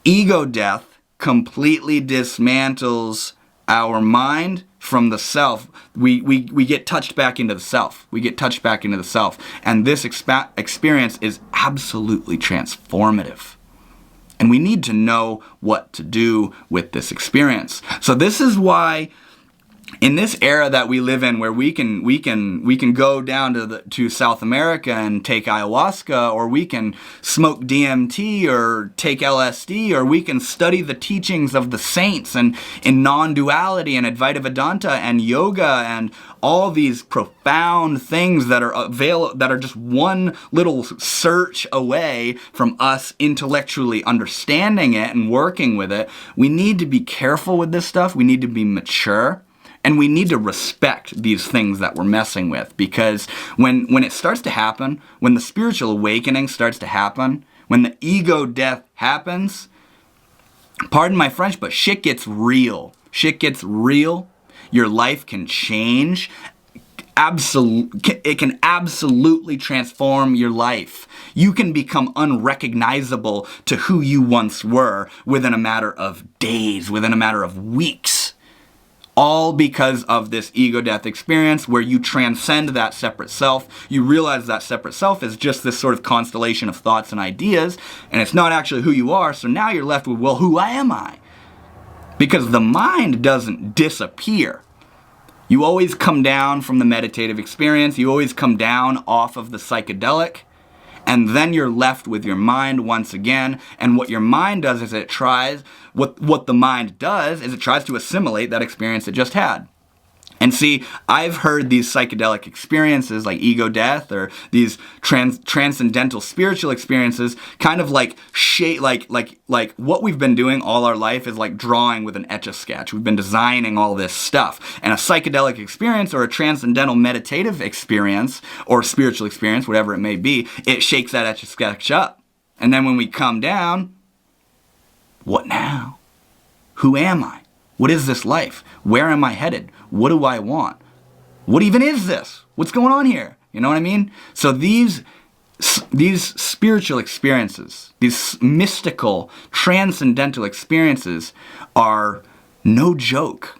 Ego death completely dismantles our mind from the self. We get touched back into the self. We get touched back into the self. And this experience is absolutely transformative. And we need to know what to do with this experience. So this is why in this era that we live in, where we can go down to South America and take ayahuasca, or we can smoke DMT or take LSD, or we can study the teachings of the saints and in non-duality and Advaita Vedanta and yoga and all these profound things that are just one little search away from us intellectually understanding it and working with it. We need to be careful with this stuff. We need to be mature. And we need to respect these things that we're messing with, because when it starts to happen, when the spiritual awakening starts to happen, when the ego death happens, pardon my French, but shit gets real. Shit gets real. Your life can change. It can absolutely transform your life. You can become unrecognizable to who you once were within a matter of days, within a matter of weeks. All because of this ego death experience, where you transcend that separate self. You realize that separate self is just this sort of constellation of thoughts and ideas, and it's not actually who you are. So now you're left with, well, who am I? Because the mind doesn't disappear. You always come down from the meditative experience. You always come down off of the psychedelic. And then you're left with your mind once again. And what your mind does is it tries to assimilate that experience it just had. And see, I've heard these psychedelic experiences like ego death or these transcendental spiritual experiences kind of like what we've been doing all our life is like drawing with an Etch-a-Sketch. We've been designing all this stuff. And a psychedelic experience or a transcendental meditative experience or spiritual experience, whatever it may be, it shakes that Etch-a-Sketch up. And then when we come down, what now? Who am I? What is this life? Where am I headed? What do I want? What even is this? What's going on here? You know what I mean? So these spiritual experiences, these mystical, transcendental experiences are no joke.